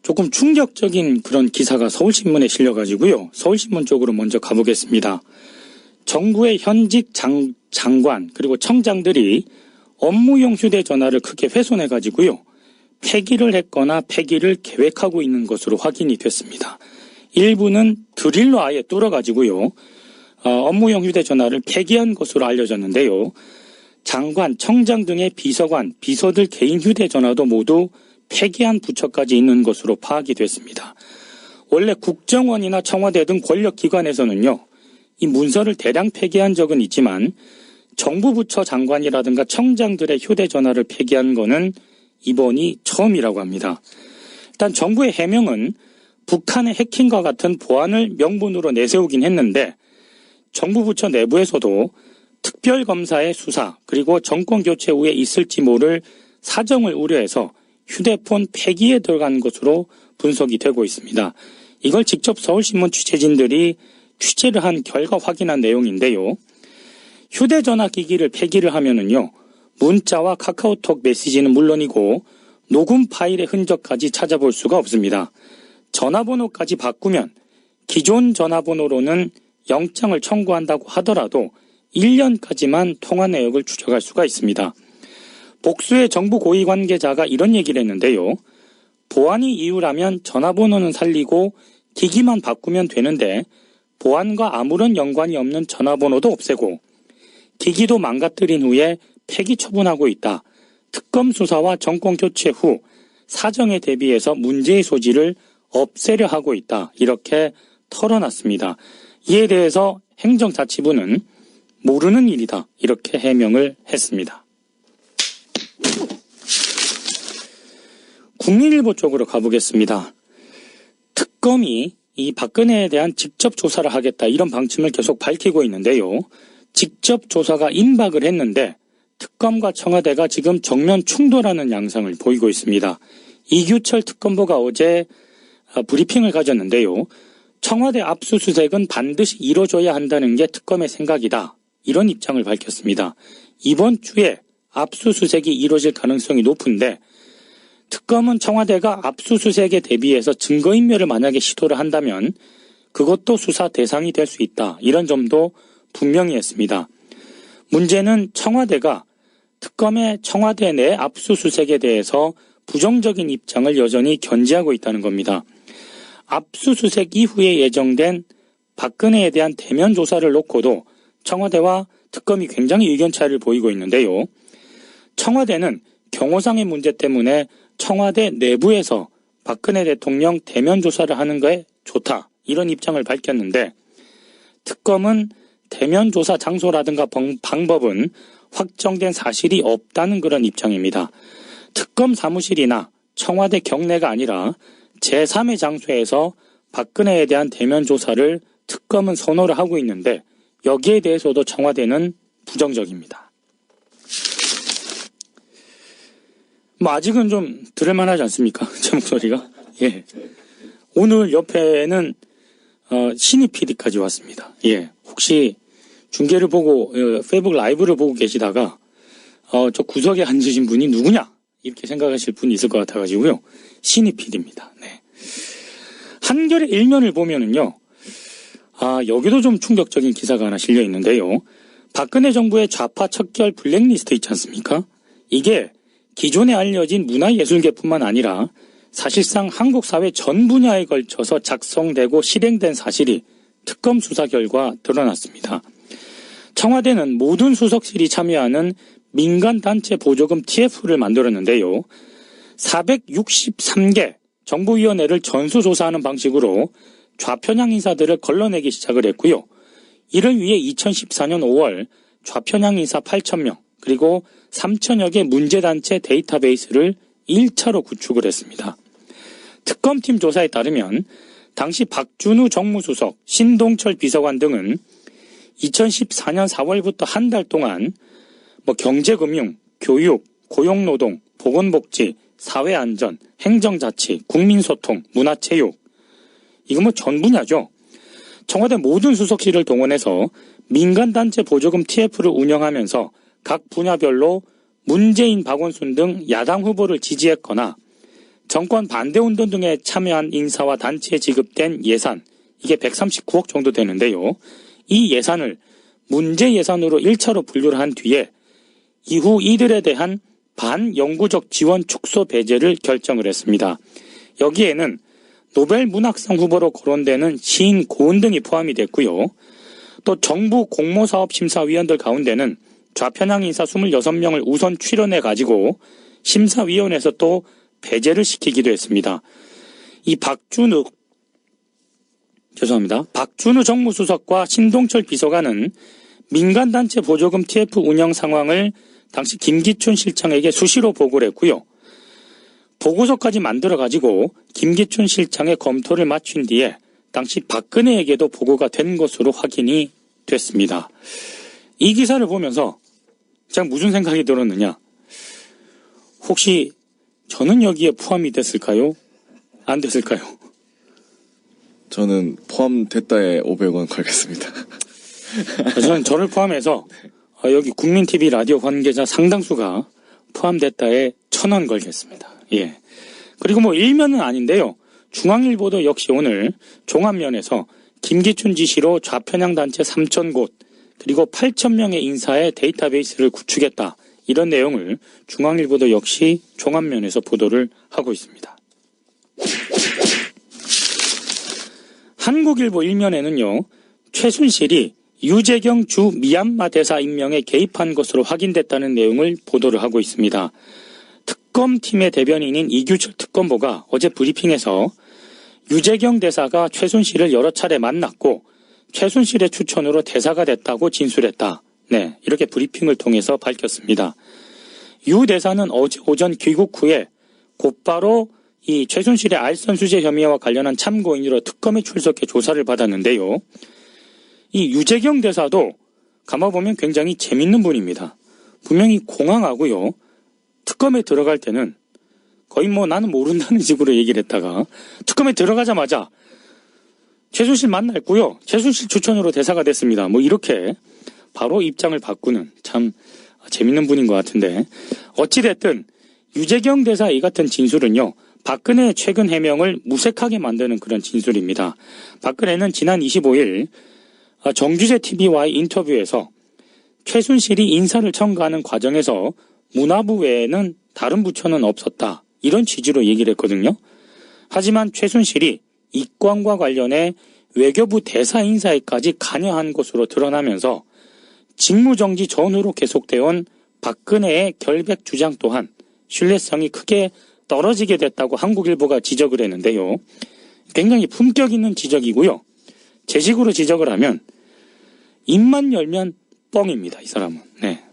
조금 충격적인 그런 기사가 서울신문에 실려가지고요. 서울신문 쪽으로 먼저 가보겠습니다. 정부의 현직 장관 그리고 청장들이 업무용 휴대전화를 크게 훼손해가지고요. 폐기를 했거나 폐기를 계획하고 있는 것으로 확인이 됐습니다. 일부는 드릴로 아예 뚫어가지고요. 업무용 휴대전화를 폐기한 것으로 알려졌는데요. 장관, 청장 등의 비서관, 비서들 개인 휴대전화도 모두 폐기한 부처까지 있는 것으로 파악이 됐습니다. 원래 국정원이나 청와대 등 권력기관에서는요. 이 문서를 대량 폐기한 적은 있지만 정부 부처 장관이라든가 청장들의 휴대전화를 폐기한 거는 이번이 처음이라고 합니다. 일단 정부의 해명은 북한의 해킹과 같은 보안을 명분으로 내세우긴 했는데 정부 부처 내부에서도 특별검사의 수사 그리고 정권교체 후에 있을지 모를 사정을 우려해서 휴대폰 폐기에 들어간 것으로 분석이 되고 있습니다. 이걸 직접 서울신문 취재진들이 취재를 한 결과 확인한 내용인데요. 휴대전화 기기를 폐기를 하면은요. 문자와 카카오톡 메시지는 물론이고 녹음 파일의 흔적까지 찾아볼 수가 없습니다. 전화번호까지 바꾸면 기존 전화번호로는 영장을 청구한다고 하더라도 1년까지만 통화 내역을 추적할 수가 있습니다. 복수의 정부 고위 관계자가 이런 얘기를 했는데요. 보안이 이유라면 전화번호는 살리고 기기만 바꾸면 되는데 보안과 아무런 연관이 없는 전화번호도 없애고 기기도 망가뜨린 후에 폐기 처분하고 있다. 특검 수사와 정권 교체 후 사정에 대비해서 문제의 소지를 없애려 하고 있다. 이렇게 털어놨습니다. 이에 대해서 행정자치부는 모르는 일이다. 이렇게 해명을 했습니다. 국민일보 쪽으로 가보겠습니다. 특검이 이 박근혜에 대한 직접 조사를 하겠다. 이런 방침을 계속 밝히고 있는데요. 직접 조사가 임박을 했는데 특검과 청와대가 지금 정면 충돌하는 양상을 보이고 있습니다. 이규철 특검보가 어제 브리핑을 가졌는데요. 청와대 압수수색은 반드시 이뤄줘야 한다는 게 특검의 생각이다. 이런 입장을 밝혔습니다. 이번 주에 압수수색이 이루어질 가능성이 높은데 특검은 청와대가 압수수색에 대비해서 증거인멸을 만약에 시도를 한다면 그것도 수사 대상이 될 수 있다. 이런 점도 분명히 했습니다. 문제는 청와대가 특검의 청와대 내 압수수색에 대해서 부정적인 입장을 여전히 견지하고 있다는 겁니다. 압수수색 이후에 예정된 박근혜에 대한 대면 조사를 놓고도 청와대와 특검이 굉장히 의견 차이를 보이고 있는데요. 청와대는 경호상의 문제 때문에 청와대 내부에서 박근혜 대통령 대면 조사를 하는 거에 좋다. 이런 입장을 밝혔는데 특검은 대면 조사 장소라든가 방법은 확정된 사실이 없다는 그런 입장입니다. 특검 사무실이나 청와대 경내가 아니라 제3의 장소에서 박근혜에 대한 대면 조사를 특검은 선호를 하고 있는데 여기에 대해서도 청와대는 부정적입니다. 아직은 좀 들을만하지 않습니까? 제 목소리가. 예. 오늘 옆에는 신입 PD까지 왔습니다. 예. 혹시 중계를 보고 페이북 라이브를 보고 계시다가 저 구석에 앉으신 분이 누구냐 이렇게 생각하실 분이 있을 것 같아가지고요. 신입 PD입니다. 네. 한겨레 일면을 보면은요. 여기도 좀 충격적인 기사가 하나 실려 있는데요. 박근혜 정부의 좌파 척결 블랙리스트 있지 않습니까? 이게 기존에 알려진 문화예술계뿐만 아니라 사실상 한국 사회 전 분야에 걸쳐서 작성되고 실행된 사실이 특검 수사 결과 드러났습니다. 청와대는 모든 수석실이 참여하는 민간단체 보조금 TF를 만들었는데요. 463개 정부위원회를 전수조사하는 방식으로 좌편향 인사들을 걸러내기 시작을 했고요. 이를 위해 2014년 5월 좌편향 인사 8,000명 그리고 3,000여 개 문제단체 데이터베이스를 1차로 구축을 했습니다. 특검팀 조사에 따르면 당시 박준우 정무수석, 신동철 비서관 등은 2014년 4월부터 한 달 동안 경제금융, 교육, 고용노동, 보건복지, 사회안전, 행정자치, 국민소통, 문화체육 이거 전 분야죠. 청와대 모든 수석실을 동원해서 민간단체 보조금 TF를 운영하면서 각 분야별로 문재인, 박원순 등 야당 후보를 지지했거나 정권 반대운동 등에 참여한 인사와 단체에 지급된 예산, 이게 139억 정도 되는데요. 이 예산을 문제 예산으로 1차로 분류를 한 뒤에 이후 이들에 대한 반영구적 지원 축소 배제를 결정을 했습니다. 여기에는 노벨 문학상 후보로 거론되는 시인 고은 등이 포함이 됐고요. 또 정부 공모사업심사위원들 가운데는 좌편향 인사 26명을 우선 출연해 가지고 심사위원회에서 또 배제를 시키기도 했습니다. 이 박준우 정무수석과 신동철 비서관은 민간단체 보조금 TF 운영 상황을 당시 김기춘 실장에게 수시로 보고를 했고요. 보고서까지 만들어가지고 김기춘 실장의 검토를 마친 뒤에 당시 박근혜에게도 보고가 된 것으로 확인이 됐습니다. 이 기사를 보면서 제가 무슨 생각이 들었느냐. 혹시 저는 여기에 포함이 됐을까요? 안 됐을까요? 저는 포함됐다에 500원 걸겠습니다. 저는 저를 포함해서 여기 국민TV 라디오 관계자 상당수가 포함됐다에 1,000원 걸겠습니다. 예. 그리고 뭐 일면은 아닌데요. 중앙일보도 역시 오늘 종합면에서 김기춘 지시로 좌편향 단체 3,000곳 그리고 8,000명의 인사의 데이터베이스를 구축했다. 이런 내용을 중앙일보도 역시 종합면에서 보도를 하고 있습니다. 한국일보 일면에는요. 최순실이 유재경 주 미얀마 대사 임명에 개입한 것으로 확인됐다는 내용을 보도를 하고 있습니다. 특검팀의 대변인인 이규철 특검보가 어제 브리핑에서 유재경 대사가 최순실을 여러 차례 만났고 최순실의 추천으로 대사가 됐다고 진술했다. 네, 이렇게 브리핑을 통해서 밝혔습니다. 유 대사는 어제 오전 귀국 후에 곧바로 이 최순실의 알선수재 혐의와 관련한 참고인으로 특검에 출석해 조사를 받았는데요. 이 유재경 대사도 감아보면 굉장히 재밌는 분입니다. 분명히 공항하고요. 특검에 들어갈 때는 거의 뭐 나는 모른다는 식으로 얘기를 했다가 특검에 들어가자마자 최순실 만났고요. 최순실 추천으로 대사가 됐습니다. 뭐 이렇게 바로 입장을 바꾸는 참 재밌는 분인 것 같은데 어찌됐든 유재경 대사 이 같은 진술은요. 박근혜의 최근 해명을 무색하게 만드는 그런 진술입니다. 박근혜는 지난 25일 정규재 TV와의 인터뷰에서 최순실이 인사를 첨가하는 과정에서 문화부 외에는 다른 부처는 없었다. 이런 취지로 얘기를 했거든요. 하지만 최순실이 이권과 관련해 외교부 대사 인사에까지 관여한 것으로 드러나면서 직무정지 전후로 계속되어온 박근혜의 결백 주장 또한 신뢰성이 크게 떨어지게 됐다고 한국일보가 지적을 했는데요. 굉장히 품격 있는 지적이고요. 제 식으로 지적을 하면 입만 열면 뻥입니다. 이 사람은. 네.